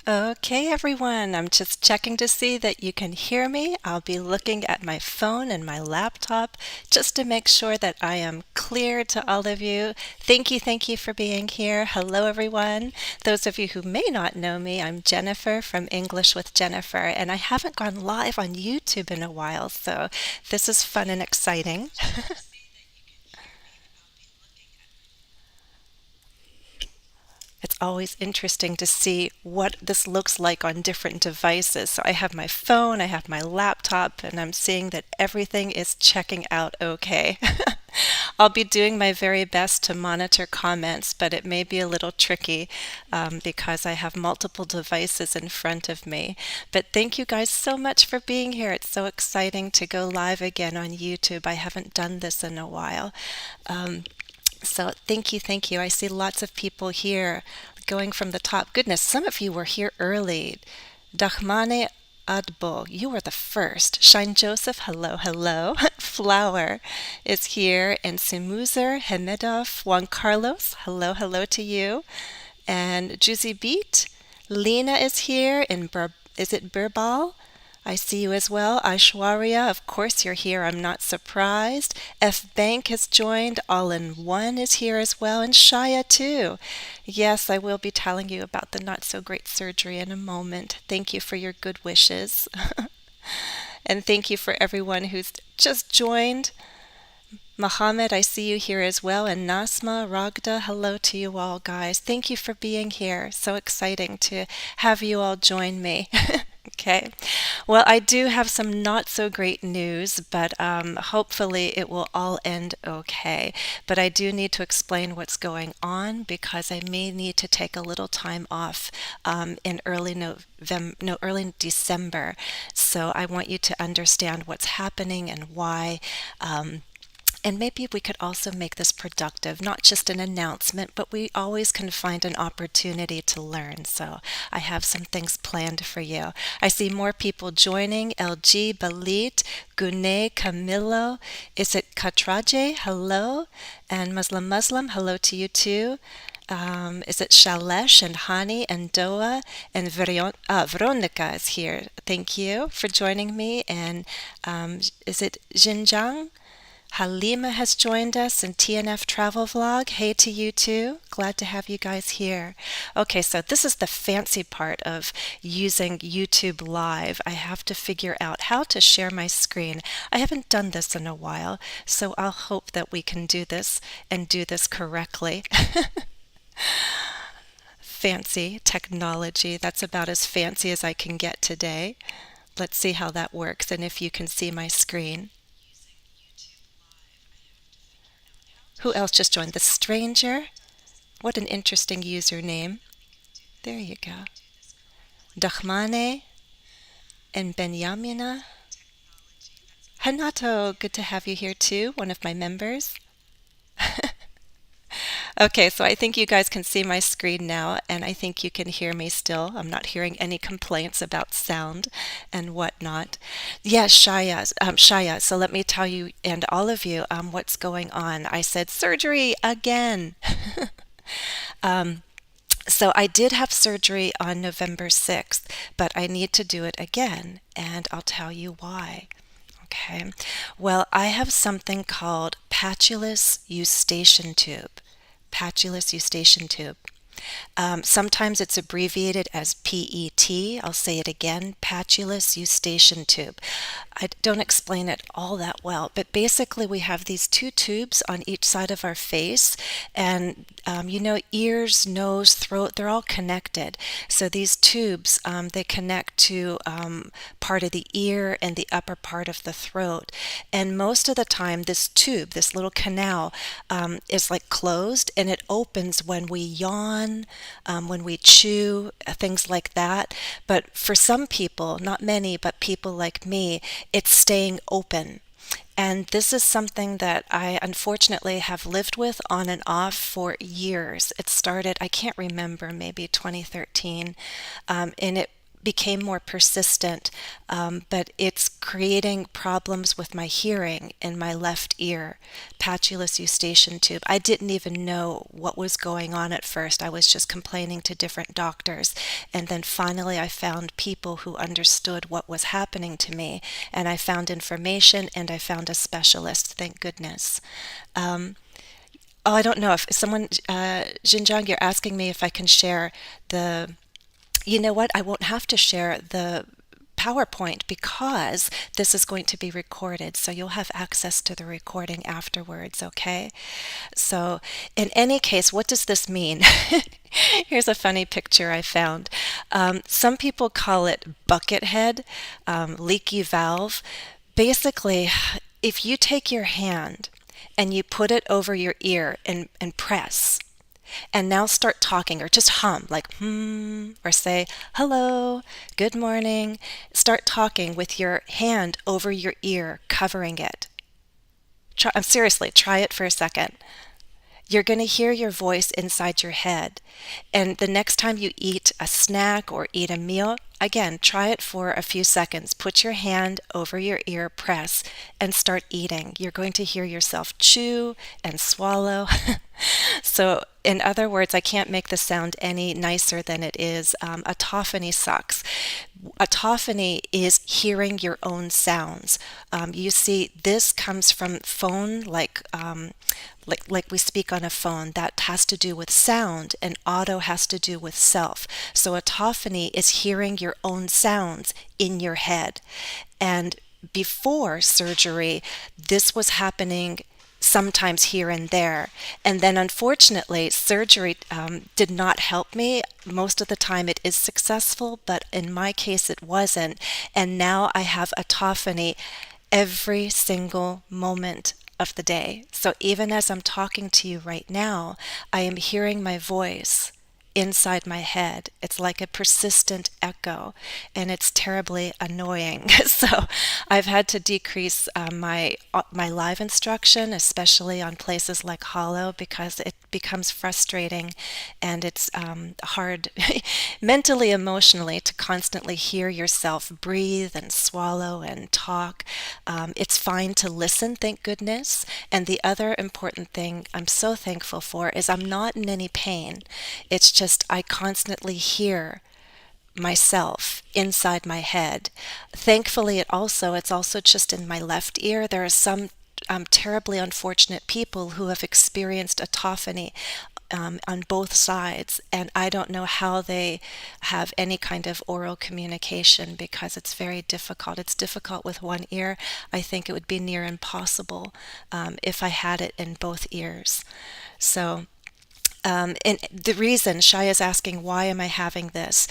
Okay, everyone, I'm just checking to see that you can hear me. I'll be looking at my phone and my laptop just to make sure that I am clear to all of you. Thank you for being here. Hello, everyone. Those of you who may not know me, I'm Jennifer from English with Jennifer, and I haven't gone live on YouTube in a while, so this is fun and exciting. It's always interesting to see what this looks like on different devices. So I have my phone, I have my laptop, and I'm seeing that everything is checking out okay. I'll be doing my very best to monitor comments, but it may be a little tricky because I have multiple devices in front of me. But thank you guys so much for being here. It's so exciting to go live again on YouTube. I haven't done this in a while. Um, so thank you. I see lots of people here going from the top. Goodness, some of you were here early. Dahmane Adbo, you were the first. Shine Joseph, hello. Flower is here. And Simuzer Hemedov, Juan Carlos, hello to you. And Juicy Beat, Lena is here. And is it Birbal? I see you as well. Aishwarya, of course you're here. I'm not surprised. F Bank has joined. All in One is here as well. And Shaya too. Yes, I will be telling you about the not so great surgery in a moment. Thank you for your good wishes. And thank you for everyone who's just joined. Mohammed, I see you here as well. And Nasma, Ragda, hello to you all, guys. Thank you for being here. So exciting to have you all join me. Okay. Well, I do have some not so great news, but hopefully it will all end okay. But I do need to explain what's going on because I may need to take a little time off in early November, no, early December. So I want you to understand what's happening and why. And maybe we could also make this productive, not just an announcement, but we always can find an opportunity to learn. So I have some things planned for you. I see more people joining. LG, Balit, Gune, Camilo. Is it Katraje? Hello. And Muslim, hello to you too. Is it Shalesh and Hani and Doa and Veronica is here. Thank you for joining me. And is it Xinjiang? Halima has joined us in TNF Travel Vlog. Hey to you too. Glad to have you guys here. Okay, so this is the fancy part of using YouTube Live. I have to figure out how to share my screen. I haven't done this in a while, so I'll hope that we can do this and do this correctly. Fancy technology. That's about as fancy as I can get today. Let's see how that works and if you can see my screen. Who else just joined? The Stranger? What an interesting username. There you go. Dahmane and Benyamina. Hanato, good to have you here too, one of my members. Okay, so I think you guys can see my screen now, and I think you can hear me still. I'm not hearing any complaints about sound and whatnot. Yes, Shaya. So let me tell you and all of you what's going on. I said surgery again. um, so I did have surgery on November 6th, but I need to do it again, and I'll tell you why. Okay. Well, I have something called patulous eustachian tube. Patulous eustachian tube. Sometimes it's abbreviated as PET. I'll say it again, patulous eustachian tube. I don't explain it all that well, but basically we have these two tubes on each side of our face, and ears, nose, throat, they're all connected. So these tubes, they connect to part of the ear and the upper part of the throat. And most of the time, this tube, this little canal, is like closed, and it opens when we yawn, when we chew, things like that. But for some people, not many, but people like me, it's staying open. And this is something that I unfortunately have lived with on and off for years. It started, I can't remember, maybe 2013. And it became more persistent, but it's creating problems with my hearing in my left ear, patulous eustachian tube. I didn't even know what was going on at first. I was just complaining to different doctors. And then finally, I found people who understood what was happening to me. And I found information and I found a specialist, thank goodness. Um, oh, I don't know if someone, Xinjiang, you're asking me if I can share the you know what? I won't have to share the PowerPoint because this is going to be recorded. So you'll have access to the recording afterwards, okay? So, in any case, what does this mean? Here's a funny picture I found. Some people call it bucket head, leaky valve. Basically, if you take your hand and you put it over your ear and press, and now start talking or just hum like or say hello, good morning. Start talking with your hand over your ear, covering it. Seriously, try it for a second. You're going to hear your voice inside your head. And the next time you eat a snack or eat a meal, again, try it for a few seconds. Put your hand over your ear, press, and start eating. You're going to hear yourself chew and swallow. So, in other words, I can't make the sound any nicer than it is. Autophony sucks. Autophony is hearing your own sounds. You see, this comes from phone, like we speak on a phone. That has to do with sound, and auto has to do with self. So autophony is hearing your own sounds in your head. And before surgery, this was happening sometimes here and there. And then unfortunately, surgery did not help me. Most of the time it is successful, but in my case it wasn't. And now I have autophony every single moment of the day. So even as I'm talking to you right now, I am hearing my voice inside my head. It's like a persistent echo, and it's terribly annoying. So I've had to decrease my live instruction, especially on places like Hollow, because it becomes frustrating and it's hard mentally, emotionally to constantly hear yourself breathe and swallow and talk. It's fine to listen, thank goodness. And the other important thing I'm so thankful for is I'm not in any pain. It's just I constantly hear myself inside my head. Thankfully, it's also just in my left ear. There are some terribly unfortunate people who have experienced autophony on both sides, and I don't know how they have any kind of oral communication because it's very difficult. It's difficult with one ear. I think it would be near impossible if I had it in both ears. So and the reason Shai is asking, why am I having this?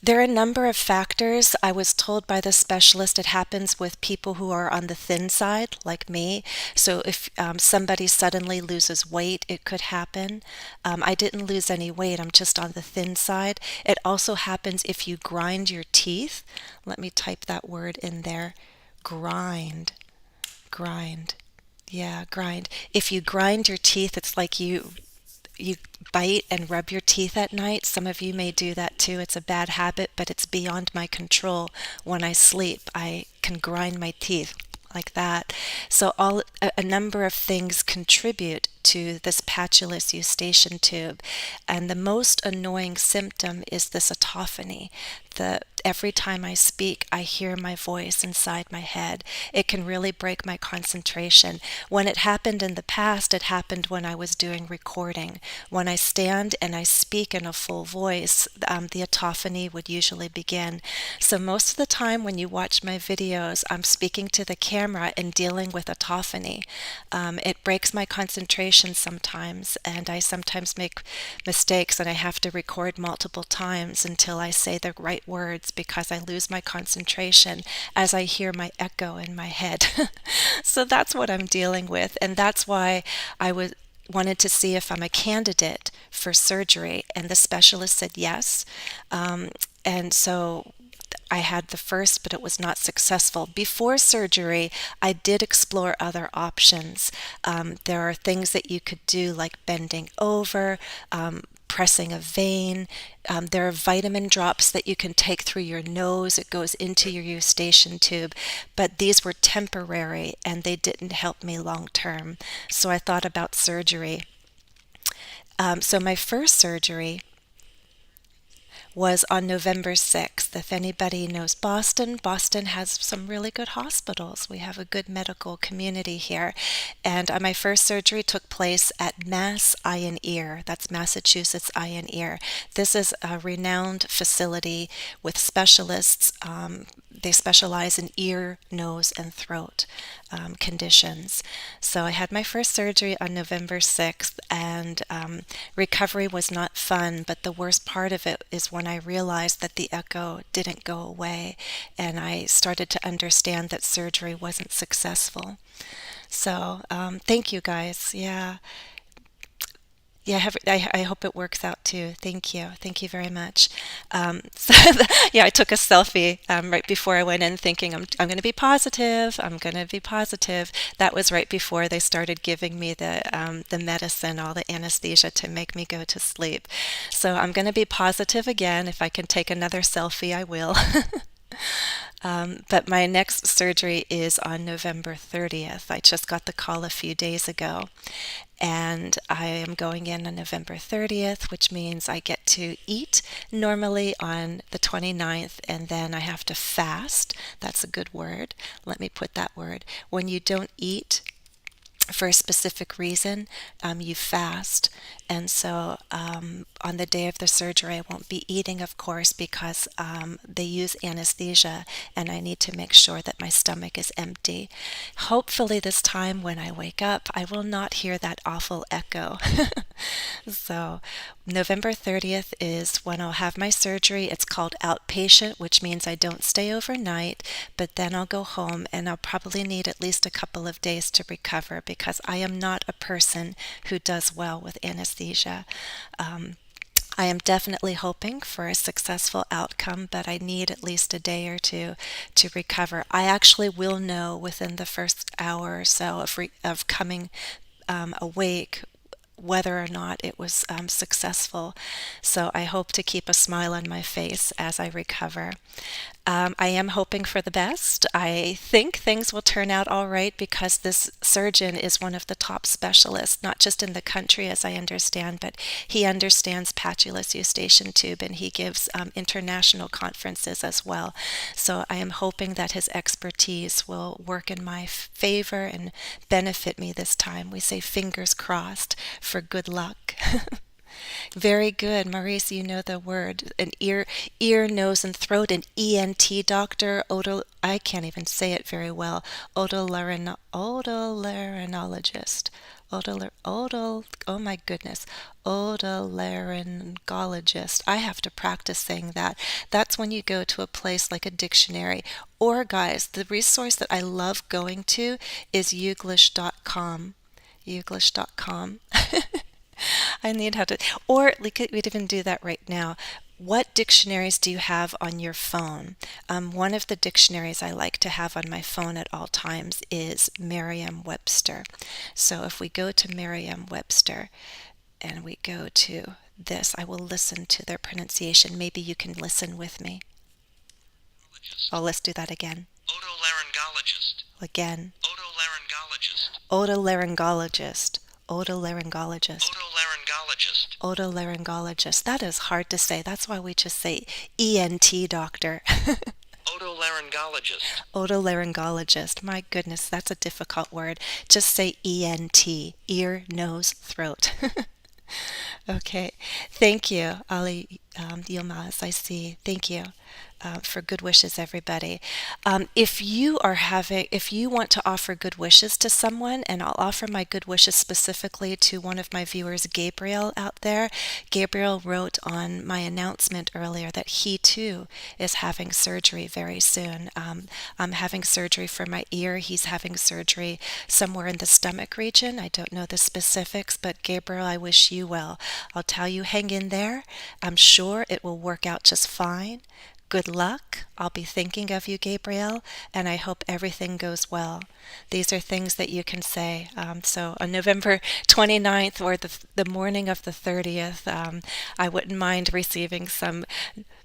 There are a number of factors. I was told by the specialist it happens with people who are on the thin side, like me. So if somebody suddenly loses weight, it could happen. I didn't lose any weight, I'm just on the thin side. It also happens if you grind your teeth. Let me type that word in there. Grind. Grind. Yeah, grind. If you grind your teeth, it's like you bite and rub your teeth at night. Some of you may do that too. It's a bad habit, but it's beyond my control. When I sleep, I can grind my teeth like that. So a number of things contribute to this patulous eustachian tube, and the most annoying symptom is this autophony. Every time I speak, I hear my voice inside my head. It can really break my concentration. When it happened in the past, it happened when I was doing recording. When I stand and I speak in a full voice, the autophony would usually begin. So most of the time when you watch my videos, I'm speaking to the camera and dealing with autophony. It breaks my concentration sometimes, and I sometimes make mistakes and I have to record multiple times until I say the right words because I lose my concentration as I hear my echo in my head. So that's what I'm dealing with, and that's why wanted to see if I'm a candidate for surgery, and the specialist said yes. And so I had the first, but it was not successful. Before surgery, I did explore other options. There are things that you could do, like bending over, compressing a vein. There are vitamin drops that you can take through your nose. It goes into your eustachian tube. But these were temporary and they didn't help me long term. So I thought about surgery. So my first surgery was on November 6th. If anybody knows Boston, Boston has some really good hospitals. We have a good medical community here. And my first surgery took place at Mass Eye and Ear. That's Massachusetts Eye and Ear. This is a renowned facility with specialists. They specialize in ear, nose, and throat conditions. So I had my first surgery on November 6th, and recovery was not fun, but the worst part of it is when I realized that the echo didn't go away, and I started to understand that surgery wasn't successful. So thank you guys. Yeah. Yeah, I hope it works out too. Thank you. Thank you very much. So yeah, I took a selfie right before I went in thinking I'm going to be positive. I'm going to be positive. That was right before they started giving me the medicine, all the anesthesia to make me go to sleep. So I'm going to be positive again. If I can take another selfie, I will. But my next surgery is on November 30th. I just got the call a few days ago. And I am going in on November 30th, which means I get to eat normally on the 29th, and then I have to fast. That's a good word. Let me put that word. When you don't eat for a specific reason, you fast. And so on the day of the surgery, I won't be eating, of course, because they use anesthesia and I need to make sure that my stomach is empty. Hopefully, this time when I wake up, I will not hear that awful echo. So, November 30th is when I'll have my surgery. It's called outpatient, which means I don't stay overnight, but then I'll go home and I'll probably need at least a couple of days to recover because I am not a person who does well with anesthesia. I am definitely hoping for a successful outcome, but I need at least a day or two to recover. I actually will know within the first hour or so of coming awake whether or not it was successful. So I hope to keep a smile on my face as I recover. I am hoping for the best. I think things will turn out all right because this surgeon is one of the top specialists, not just in the country, as I understand, but he understands patulous eustachian tube and he gives international conferences as well. So I am hoping that his expertise will work in my favor and benefit me this time. We say fingers crossed for good luck. Very good, Maurice. You know the word. An ear, nose, and throat. An ENT doctor. I can't even say it very well. Otolaryngologist. Oh my goodness. Otolaryngologist. I have to practice saying that. That's when you go to a place like a dictionary. Or, guys, the resource that I love going to is youglish.com. Youglish.com. I need how to, or we'd even do that right now. What dictionaries do you have on your phone? One of the dictionaries I like to have on my phone at all times is Merriam-Webster. So if we go to Merriam-Webster and we go to this, I will listen to their pronunciation. Maybe you can listen with me. Oh, let's do that again. Otolaryngologist. Again. Otolaryngologist. Otolaryngologist. Otolaryngologist. Otolaryngologist. Otolaryngologist. That is hard to say. That's why we just say ENT doctor. Otolaryngologist. Otolaryngologist. My goodness, that's a difficult word. Just say ENT. Ear, nose, throat. Okay. Thank you, Ali Yilmaz. I see. Thank you. For good wishes, everybody. If you want to offer good wishes to someone, and I'll offer my good wishes specifically to one of my viewers, Gabriel, out there. Gabriel wrote on my announcement earlier that he too is having surgery very soon. I'm having surgery for my ear. He's having surgery somewhere in the stomach region. I don't know the specifics, but Gabriel, I wish you well. I'll tell you, hang in there. I'm sure it will work out just fine. Good luck. I'll be thinking of you, Gabriel, and I hope everything goes well. These are things that you can say. So on November 29th or the morning of the 30th, I wouldn't mind receiving some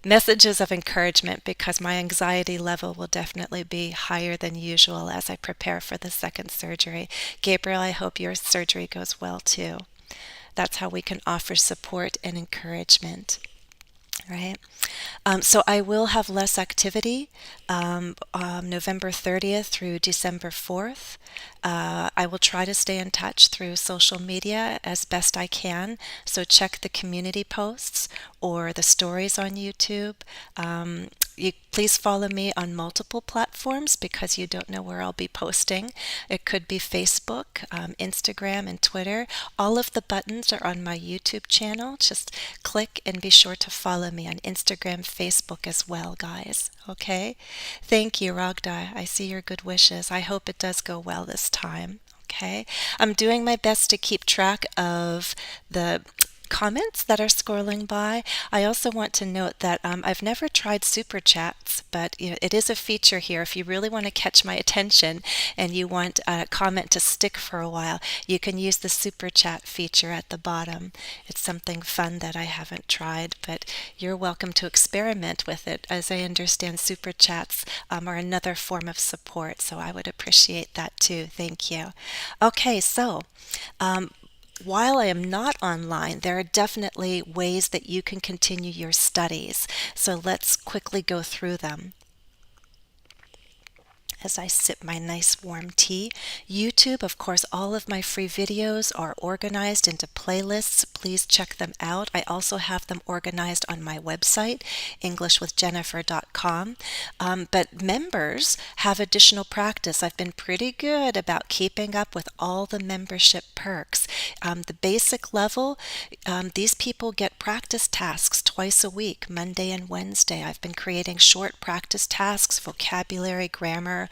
messages of encouragement because my anxiety level will definitely be higher than usual as I prepare for the second surgery. Gabriel, I hope your surgery goes well too. That's how we can offer support and encouragement. Right. So I will have less activity November 30th through December 4th. I will try to stay in touch through social media as best I can. So check the community posts or the stories on YouTube. You please follow me on multiple platforms because you don't know where I'll be posting. It could be Facebook, Instagram, and Twitter. All of the buttons are on my YouTube channel. Just click and be sure to follow me on Instagram, Facebook as well, guys. Okay? Thank you, Ragda. I see your good wishes. I hope it does go well this time. Okay? I'm doing my best to keep track of the comments that are scrolling by. I also want to note that I've never tried super chats, but it is a feature here. If you really want to catch my attention and you want a comment to stick for a while, you can use the super chat feature at the bottom. It's something fun that I haven't tried, but you're welcome to experiment with it. As I understand, super chats are another form of support, so I would appreciate that too. Thank you. Okay, so while I am not online, there are definitely ways that you can continue your studies. So let's quickly go through them as I sip my nice warm tea. YouTube, of course, all of my free videos are organized into playlists. Please check them out. I also have them organized on my website, englishwithjennifer.com. But members have additional practice. I've been pretty good about keeping up with all the membership perks. The basic level, these people get practice tasks twice a week, Monday and Wednesday. I've been creating short practice tasks, vocabulary, grammar.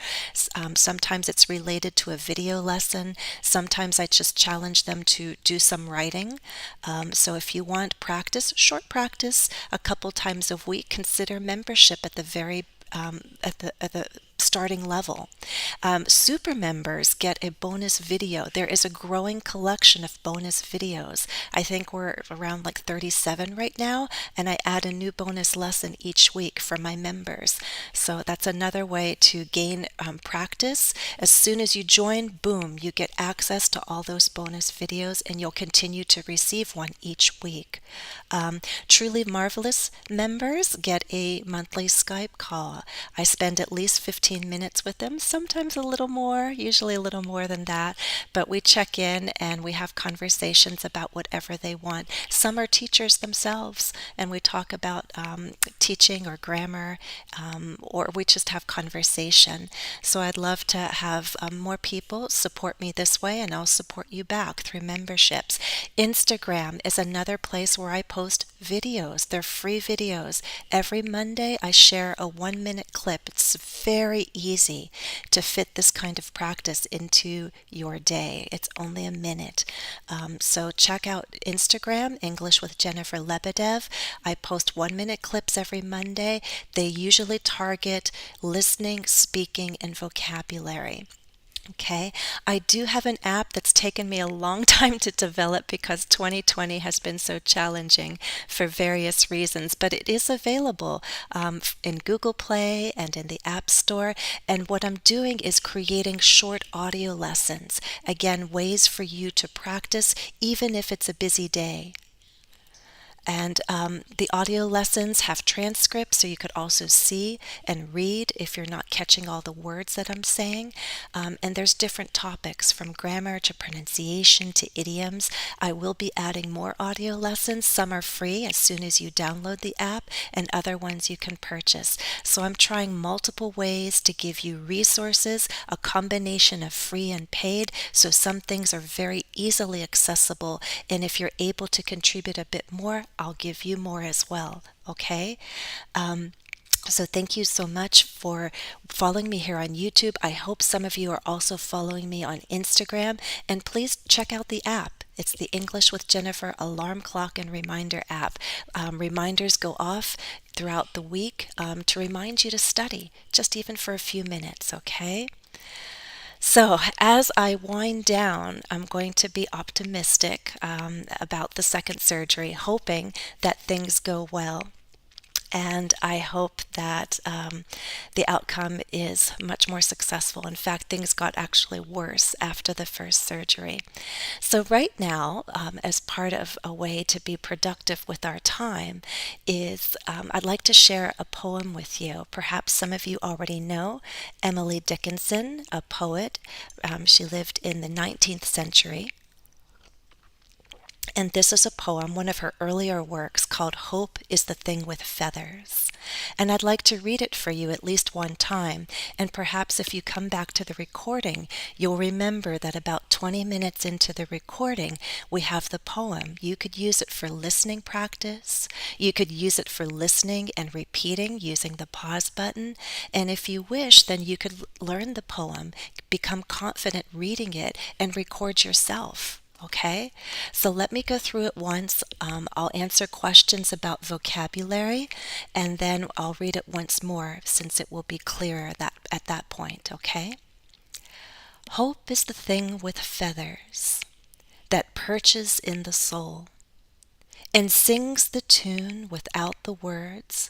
Sometimes it's related to a video lesson. Sometimes I just challenge them to do some writing. So if you want practice, short practice, a couple times a week, consider membership at the very at the starting level. Super members get a bonus video. There is a growing collection of bonus videos. I think we're around like 37 right now, and I add a new bonus lesson each week for my members. So that's another way to gain practice. As soon as you join, boom, you get access to all those bonus videos, and you'll continue to receive one each week. Truly Marvelous members get a monthly Skype call. I spend at least 15 minutes with them, sometimes a little more, usually a little more than that, but we check in and we have conversations about whatever they want. Some are teachers themselves, and we talk about teaching or grammar, or we just have conversation. So I'd love to have more people support me this way, and I'll support you back through memberships. Instagram is another place where I post videos. They're free videos. Every Monday I share a 1-minute clip. It's very easy to fit this kind of practice into your day. It's only a minute. So check out Instagram, English with Jennifer Lebedev. I post 1-minute clips every Monday. They usually target listening, speaking, and vocabulary. Okay, I do have an app that's taken me a long time to develop because 2020 has been so challenging for various reasons, but it is available in Google Play and in the App Store. And what I'm doing is creating short audio lessons. Again, ways for you to practice even if it's a busy day. And the audio lessons have transcripts, so you could also see and read if you're not catching all the words that I'm saying. And there's different topics from grammar to pronunciation to idioms. I will be adding more audio lessons. Some are free as soon as you download the app, and other ones you can purchase. So I'm trying multiple ways to give you resources, a combination of free and paid, so some things are very easily accessible. And if you're able to contribute a bit more, I'll give you more as well. Okay? So thank you so much for following me here on YouTube. I hope some of you are also following me on Instagram. And please check out the app. It's the English with Jennifer alarm clock and reminder app. Reminders go off throughout the week to remind you to study, just even for a few minutes, okay? So, as I wind down, I'm going to be optimistic about the second surgery, hoping that things go well. And I hope that the outcome is much more successful. In fact, things got actually worse after the first surgery. So, right now, as part of a way to be productive with our time, is I'd like to share a poem with you. Perhaps some of you already know Emily Dickinson, a poet. She lived in the 19th century. And this is a poem, one of her earlier works, called Hope is the Thing with Feathers. And I'd like to read it for you at least one time. And perhaps if you come back to the recording, you'll remember that about 20 minutes into the recording, we have the poem. You could use it for listening practice. You could use it for listening and repeating using the pause button. And if you wish, then you could learn the poem, become confident reading it, and record yourself. Okay, so let me go through it once. I'll answer questions about vocabulary, and then I'll read it once more since it will be clearer that at that point. Okay. Hope is the thing with feathers that perches in the soul and sings the tune without the words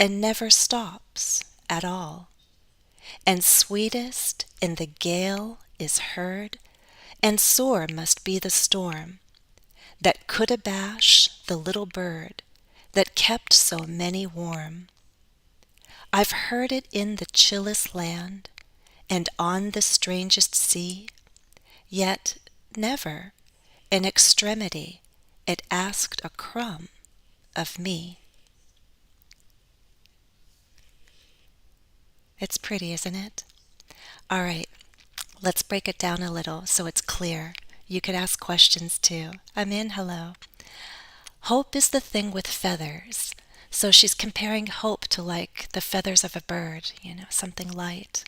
and never stops at all. And sweetest in the gale is heard, and sore must be the storm that could abash the little bird that kept so many warm. I've heard it in the chillest land and on the strangest sea, yet never in extremity it asked a crumb of me. It's pretty, isn't it? All right, let's break it down a little so it's clear. You could ask questions too. I'm in, hello. Hope is the thing with feathers. So she's comparing hope to like the feathers of a bird, something light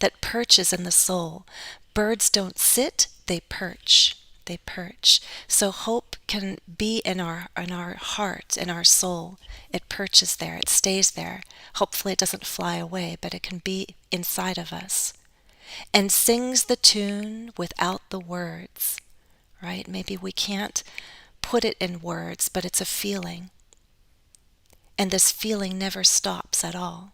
that perches in the soul. Birds don't sit, they perch. They perch. So hope can be in our heart, in our soul. It perches there, it stays there. Hopefully it doesn't fly away, but it can be inside of us. And sings the tune without the words, right? Maybe we can't put it in words, but it's a feeling. And this feeling never stops at all.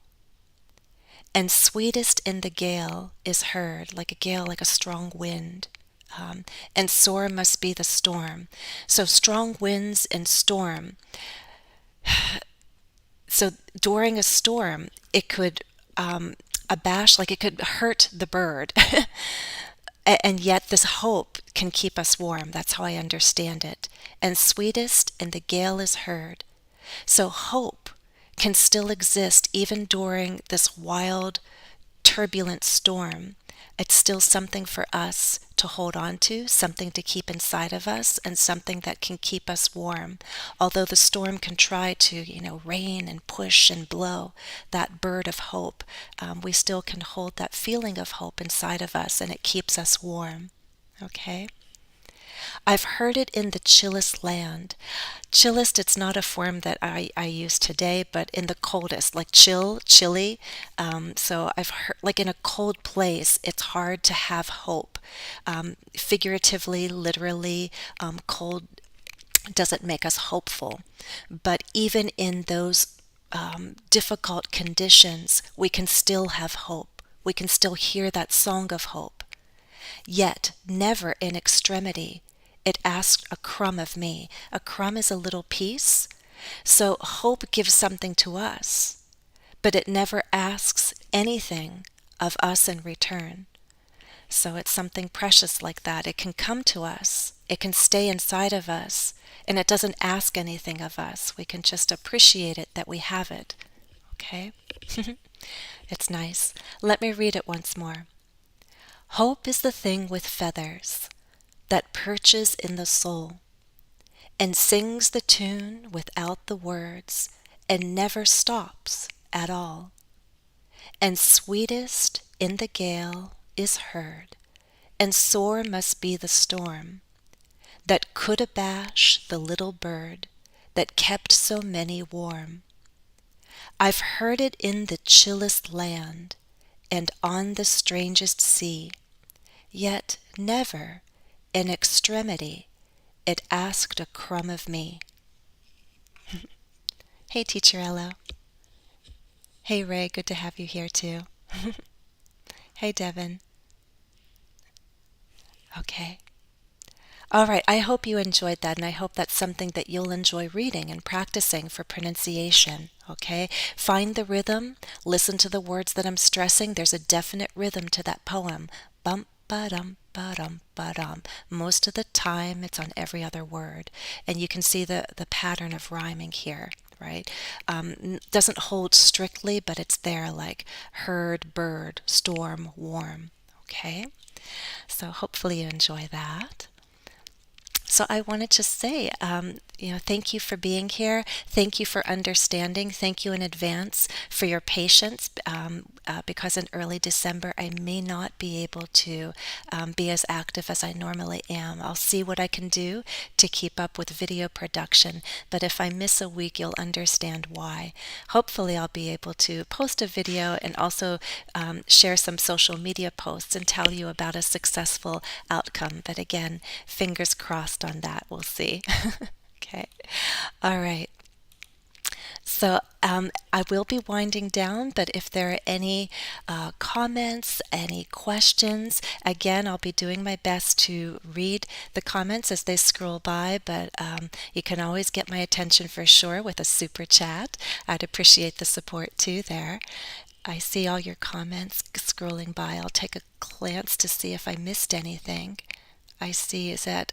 And sweetest in the gale is heard, like a gale, like a strong wind. And sore must be the storm. So strong winds and storm. So during a storm, it could abash, like it could hurt the bird. And yet this hope can keep us warm. That's how I understand it. And sweetest in the gale is heard. So hope can still exist even during this wild, turbulent storm. It's still something for us to hold on to, something to keep inside of us, and something that can keep us warm. Although the storm can try to, rain and push and blow that bird of hope, we still can hold that feeling of hope inside of us, and it keeps us warm. Okay? I've heard it in the chillest land. Chillest, it's not a form that I use today, but in the coldest, like chill, chilly. So I've heard, like in a cold place, it's hard to have hope. Figuratively, literally, cold doesn't make us hopeful. But even in those difficult conditions, we can still have hope. We can still hear that song of hope. Yet never in extremity it asked a crumb of me. A crumb is a little piece. So hope gives something to us, but it never asks anything of us in return. So it's something precious like that. It can come to us. It can stay inside of us, and it doesn't ask anything of us. We can just appreciate it that we have it. Okay? It's nice. Let me read it once more. Hope is the thing with feathers that perches in the soul and sings the tune without the words and never stops at all, and sweetest in the gale is heard, and sore must be the storm that could abash the little bird that kept so many warm. I've heard it in the chillest land and on the strangest sea, yet never in extremity it asked a crumb of me. Hey, Teacher Ella. Hey, Ray, good to have you here too. Hey, Devin. Okay. All right, I hope you enjoyed that, and I hope that's something that you'll enjoy reading and practicing for pronunciation. Okay? Find the rhythm, listen to the words that I'm stressing. There's a definite rhythm to that poem. Bump, ba-dum, ba-dum, ba-dum. Most of the time, it's on every other word, and you can see the pattern of rhyming here. Right? Doesn't hold strictly, but it's there like herd, bird, storm, warm. Okay? So hopefully you enjoy that. So I wanted to say, thank you for being here. Thank you for understanding. Thank you in advance for your patience, because in early December I may not be able to be as active as I normally am. I'll see what I can do to keep up with video production, but if I miss a week, you'll understand why. Hopefully I'll be able to post a video and also share some social media posts and tell you about a successful outcome. But again, fingers crossed on that. We'll see. Okay. All right. So I will be winding down, but if there are any comments, any questions, again, I'll be doing my best to read the comments as they scroll by, but you can always get my attention for sure with a super chat. I'd appreciate the support too there. I see all your comments scrolling by. I'll take a glance to see if I missed anything. I see, is that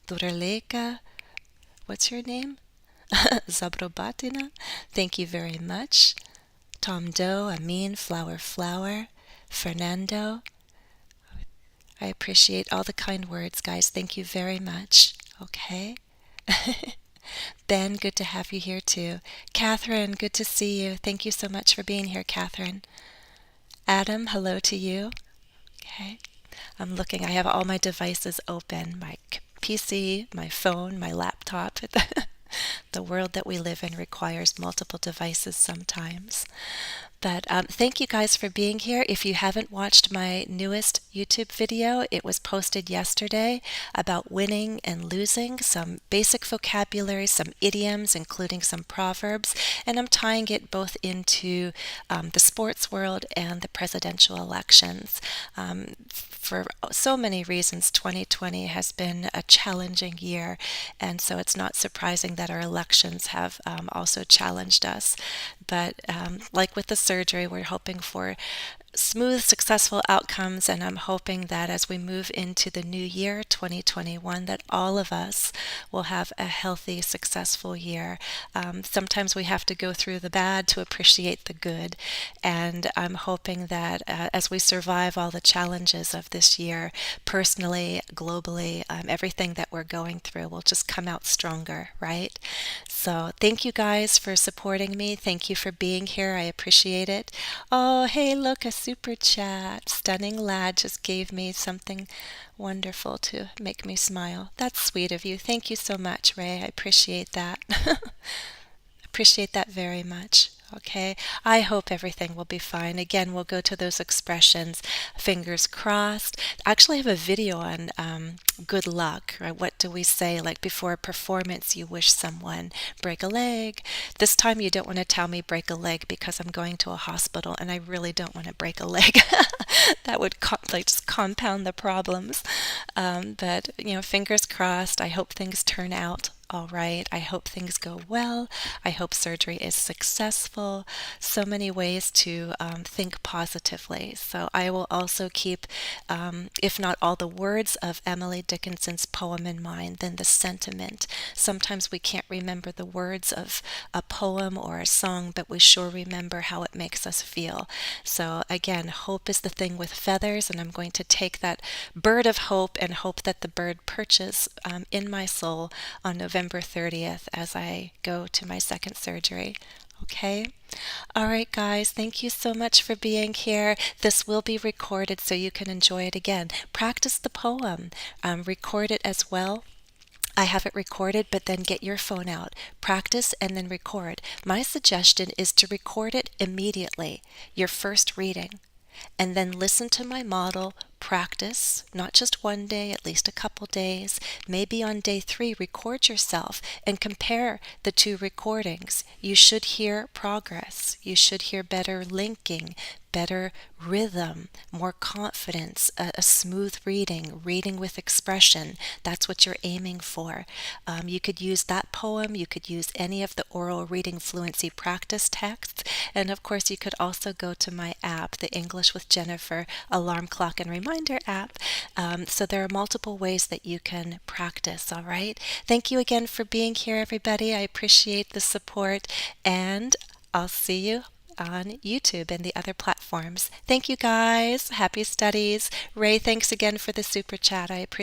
Duraleka? What's your name? Zabrobatina? Thank you very much. Tom Doe, Amin, Flower Flower, Fernando. I appreciate all the kind words, guys. Thank you very much. Okay. Ben, good to have you here too. Catherine, good to see you. Thank you so much for being here, Catherine. Adam, hello to you. Okay. I'm looking, I have all my devices open, my PC, my phone, my laptop. The world that we live in requires multiple devices sometimes. But thank you guys for being here. If you haven't watched my newest YouTube video, it was posted yesterday about winning and losing, some basic vocabulary, some idioms, including some proverbs, and I'm tying it both into the sports world and the presidential elections. For so many reasons, 2020 has been a challenging year, and so it's not surprising that our elections have also challenged us. But like with the surgery, we're hoping for smooth, successful outcomes, and I'm hoping that as we move into the new year, 2021, that all of us will have a healthy, successful year. Sometimes we have to go through the bad to appreciate the good, and I'm hoping that as we survive all the challenges of this year, personally, globally, everything that we're going through will just come out stronger, right? So thank you guys for supporting me. Thank you for being here. I appreciate it. Oh, hey, look, a super chat. Stunning Lad just gave me something wonderful to make me smile. That's sweet of you. Thank you so much, Ray. I appreciate that. Appreciate that very much. Okay, I hope everything will be fine. Again, we'll go to those expressions, fingers crossed. Actually, I have a video on good luck, right? What do we say? Like before a performance, you wish someone break a leg. This time, you don't want to tell me break a leg because I'm going to a hospital and I really don't want to break a leg. That would like just compound the problems. But fingers crossed. I hope things turn out all right. I hope things go well. I hope surgery is successful. So many ways to think positively. So I will also keep, if not all the words of Emily Dickinson's poem in mind, then the sentiment. Sometimes we can't remember the words of a poem or a song, but we sure remember how it makes us feel. So again, hope is the thing with feathers, and I'm going to take that bird of hope and hope that the bird perches in my soul on November 30th as I go to my second surgery. Okay? All right, guys, thank you so much for being here. This will be recorded so you can enjoy it again. Practice the poem, record it as well. I have it recorded, but then get your phone out, practice, and then record. My suggestion is to record it immediately, your first reading, and then listen to my model, practice, not just one day, at least a couple days. Maybe on day 3, record yourself and compare the two recordings. You should hear progress. You should hear better linking, better rhythm, more confidence, a smooth reading, reading with expression. That's what you're aiming for. You could use that poem, you could use any of the oral reading fluency practice texts, and of course, you could also go to my app, the English with Jennifer Alarm Clock and Reminder app. So there are multiple ways that you can practice, all right? Thank you again for being here, everybody. I appreciate the support, and I'll see you on YouTube and the other platforms. Thank you, guys. Happy studies. Ray, thanks again for the super chat. I appreciate